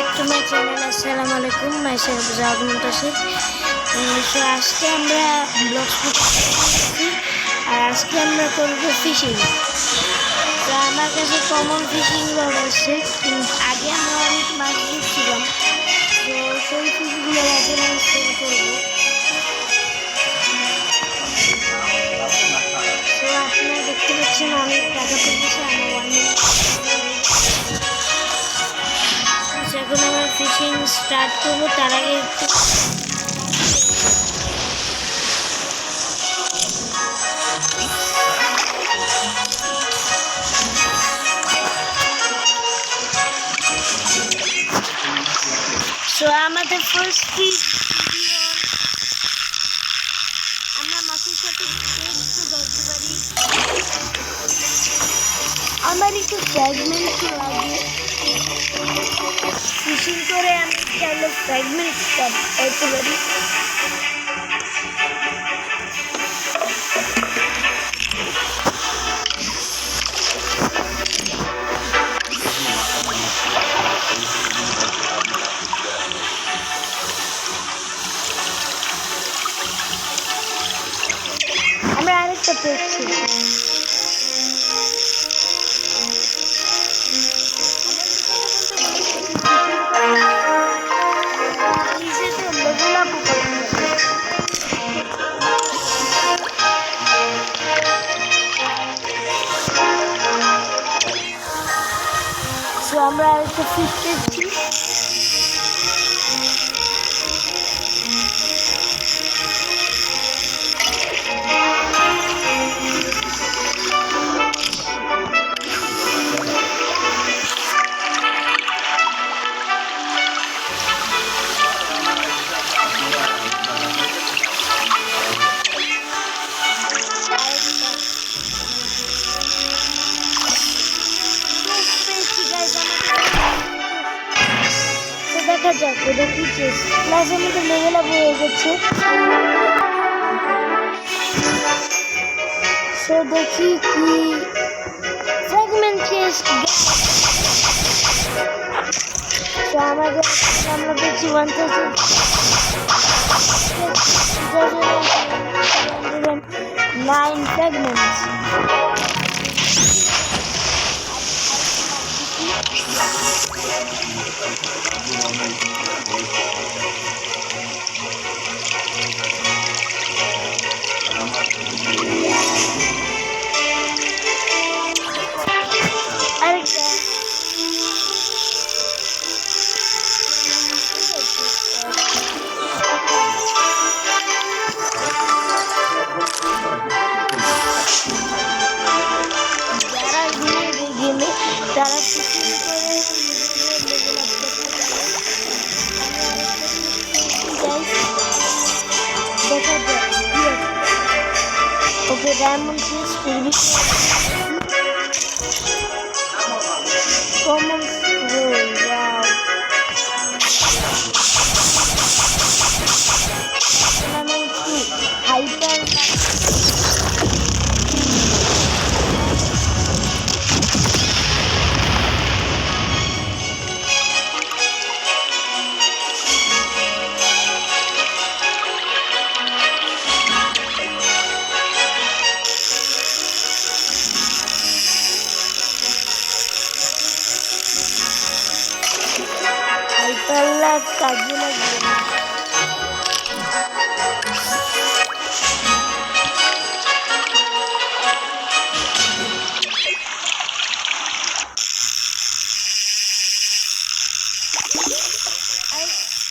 back to my channel. Assalamu alaikum. Myself Zawad Muntasir. So আজকে আমরা blog shoot করছি আর আজকে আমরা করব ফিশিং। তো আমার কাছে কমন ফিশিং রড আছে, আগে আমরা অনেক মাছ ধরছিলাম, তো সেই ফিশগুলো এখন আমি সেল করবো। তো আপনারা দেখতে পাচ্ছেন অনেক টাকা পেয়েছে আমার 1 মিনিট। এখন আমরা ফিশিং স্টার্ট করবো, তার আগে একটু আমাদের ফার্স্ট ফিশ আমরা মাছের সাথে টেস্ট ধরতে পারি। আমার একটু ফ্র্যাগমেন্ট লাগে, ফিশিং করে আমি চাইলে ফ্র্যাগমেন্ট পাইতে পারি। আমরা আরেকটা পেয়েছি। আমরা আরেকটা ফিশ পেয়েছি। দেখা যাক ওটা কি চেস প্লাস আমাদের লেভেল আপ হয়ে গেছে। সো দেখি কি ফ্র্যাগমেন্ট চেস্ট। সো আমাদের আমরা পেয়েছি 1009 ফ্র্যাগমেন্টস। তারা ওকে ডায়মন্ড ফিশ কমন হাইপার কাজে লাগবে।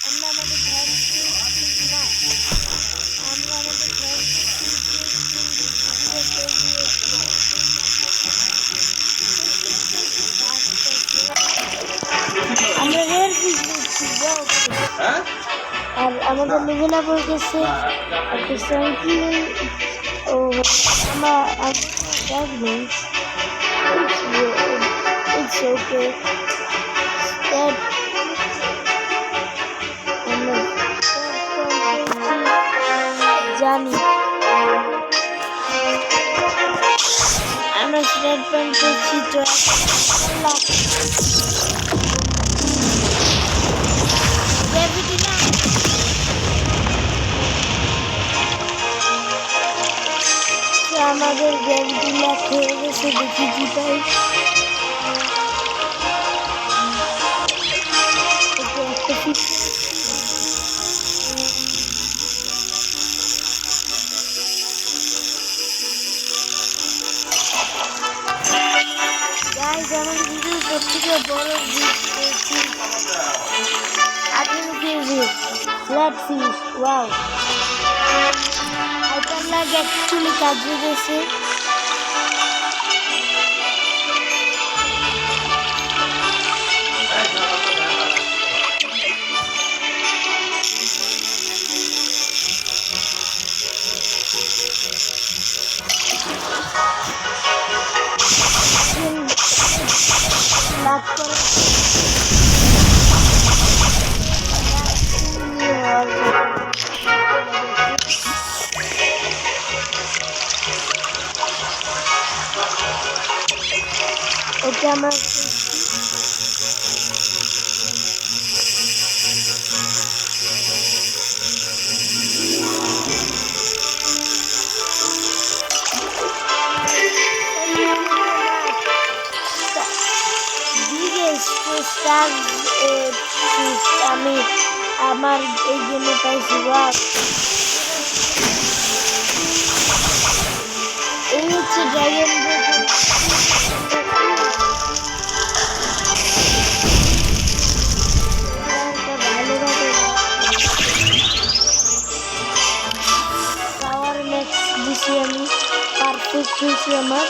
আমরা আমাদের ঘর না আমরা আমাদের ঘর আমরা রেয়ার ফিশ দিচ্ছি আর আমাদের লেভেল আপ হয়ে গেছে। আমার ফ্র্যাগমেন্টস ইটস ওকে জানি আমরা স্ট্রেট পয়েন্ট পেয়েছি। তো KG flat fish wow item লাগে অ্যাকচুয়ালি কাজে গেছে লাখ করে ওকে আমার আমি আমার এই গেমে পাইছি এই হচ্ছে ড্রাগন পাওয়ার ম্যাক্স দিছি আমি পারফেক্ট হয়েছি আমার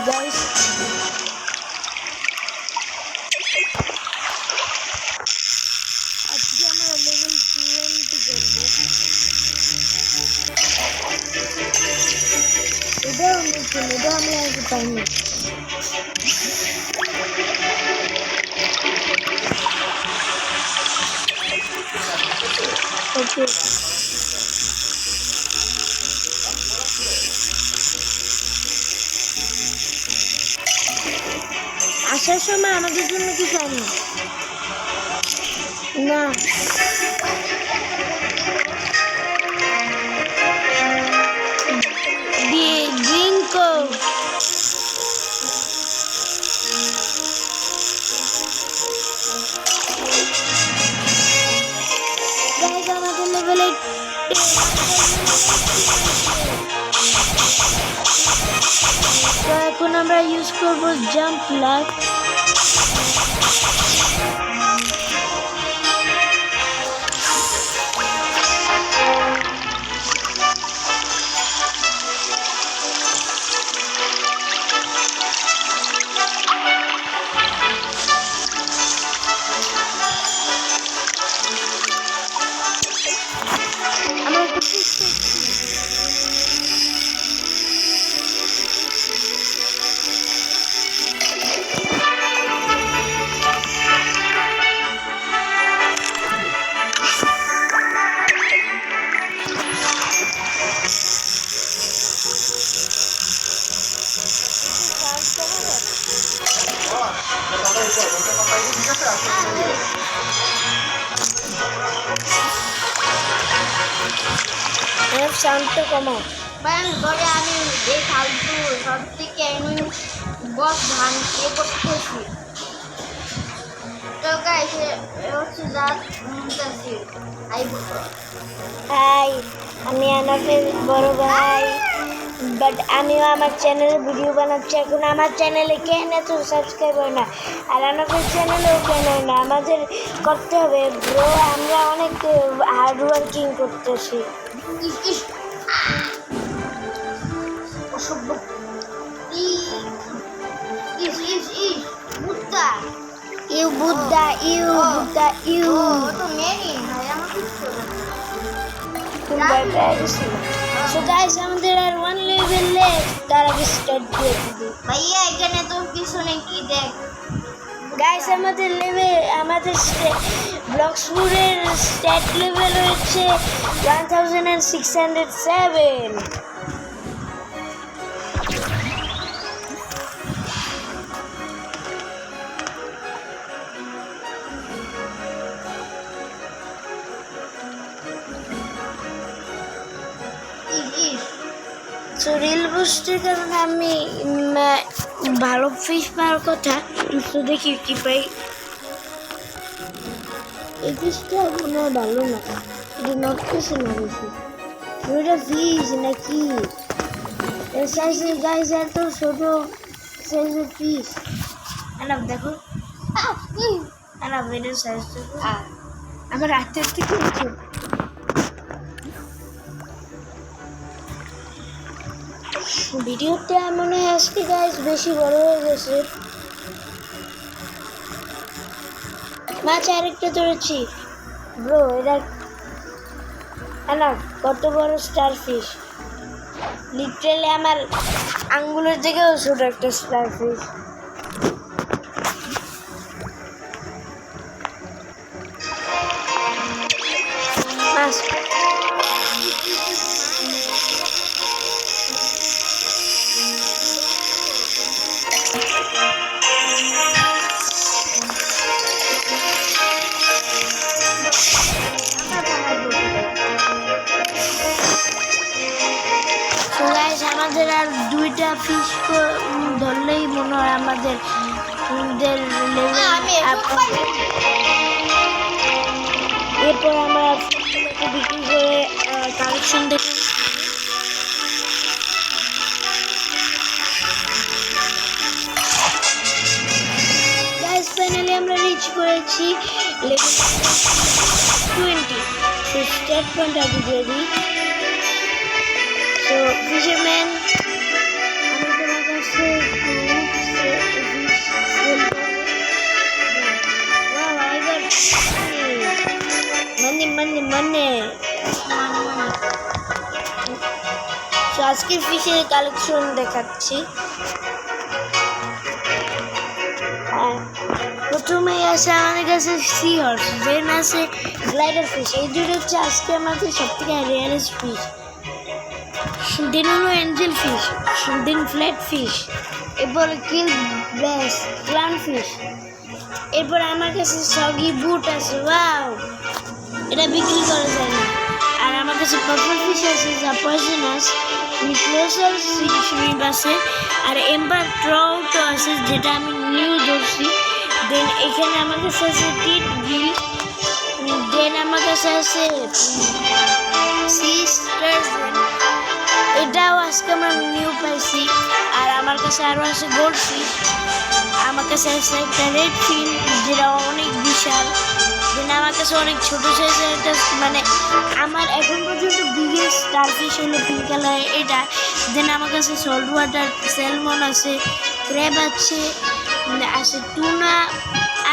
guys আজকে আমরা লেভেল 20 করব এটাও নতুন এটা আমি আগে পাইনি ওকে আসার সময় আমাদের জন্য কিছু আনি না ড্রিঙ্কো আমাদের লেভেলে তো এখন আমরা ইউজ করবো জাম্প লাগ শান্ত কমা ঘরে আমি এই ফালতু সব থেকে আমি বস ধান এ করতেছি তো গাইস হচ্ছে যাচ্ছি হাই আমি আনাফের বড় ভাই বাট আমিও আমার চ্যানেলে ভিডিও বানাচ্ছি এখন আমার চ্যানেলে কেন এত সাবস্ক্রাইব হয় না আর আনাফের চ্যানেলেও কেন হয় না আমাদের করতে হবে ব্রো আমরা অনেক হার্ড ওয়ার্কিং করতেছি অসভ্য বুদ্ধা ইউ বুদ্ধা ইউ বুদ্ধা ইউ তো মেনি ভাই আমাকে সো গাইস আমাদের আর ওয়ান লেভেল লেফট তার আগে স্টার্ট দিয়ে দিই ভাইয়া এখানে তো কিছু নেই কি দেখ গাইস আমাদের লেভেল আমাদের ব্লক্সপুরের স্ট্যাট লেভেল হচ্ছে 1607। তো রিল বুস্টের কারণে আমি ভালো ফিশ পাওয়ার কথা, তো দেখি কি পাই। এই ফিশটা মনে হয় ভালো না, এটা নড়তেছে না বেশি। ওইটা ফিশ নাকি এর সাইজের গাইজ এত ছোট সাইজের ফিশ। আলাপ দেখো, আলাপ এটার সাইজ দেখো, আমার হাতের থেকে ছোট। ভিডিওটা মনে হয় আজকে গাইজ বেশি বড় হয়ে গেছে। মাছ আরেকটা ধরেছি ব্রো, এটা কত বড় স্টার ফিশ, লিটারালি আমার আঙ্গুলের থেকেও ছোট একটা স্টার ফিশ। মাছ আমাদের আর দুইটা ফিশ ধরলেই মনে হয় আমাদের এরপর আমরা বিক্রি করে কালেকশন দেখি। ফাইনালি আমরা রিচ করেছি লেভেল 20। তো স্টার্ট পয়েন্ট আগে দিয়ে দিই। তো ফিশারম্যান আমি তোমার কাছে মানে তো আজকের ফিশের কালেকশন দেখাচ্ছি। প্রথমে আছে আমাদের কাছে সি হর্স, দেন আছে গ্লাইডার ফিশ। এই দুটো হচ্ছে আজকে আমাদের সব থেকে রেয়ারেস্ট ফিশ। দেন হলো angel fish, then flat fish, এরপর কিল ব্যাস ক্লাউন ফিশ। এরপর আমার কাছে সগি বুট আছে, ওয়াও এটা বিক্রি করা যায় না। আর আমার কাছে পার্পল ফিশ আছে যা পয়জনাস, ক্লোজার শ্রিম্প আছে, আর এম্বার ট্রাউট আছে যেটা আমি নিউ ধরছি। দেন এখানে আমার কাছে আছে টিট গিল, দেন আমার কাছে আছে এটাও আজকে আমরা নিউ পাইছি। আর আমার কাছে আরও আছে গোল্ড ফিশ, আমার কাছে আছে একটা রেড ফিন যেটা অনেক বিশাল। দেন আমার কাছে অনেক ছোটো সাইজের একটা, মানে আমার এখন পর্যন্ত বিগেস্ট স্টার ফিশ হলো পিঙ্ক কালার এটা। দেন আমার কাছে সল্ট ওয়াটার স্যালমন আছে, ক্র্যাব আছে, আছে টুনা,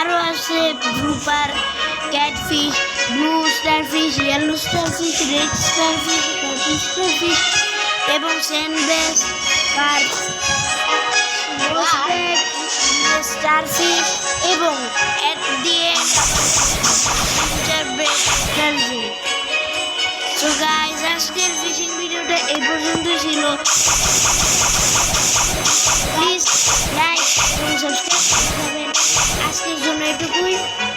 আরও আছে grouper, catfish, blue star fish, yellow star fish, red star fish, purple star fish এবং স্যান্ডবেস, কার্প, স্টার ফিশ এবং at the end so guys আজকের ফিশিং ভিডিওটা এই পর্যন্ত ছিল।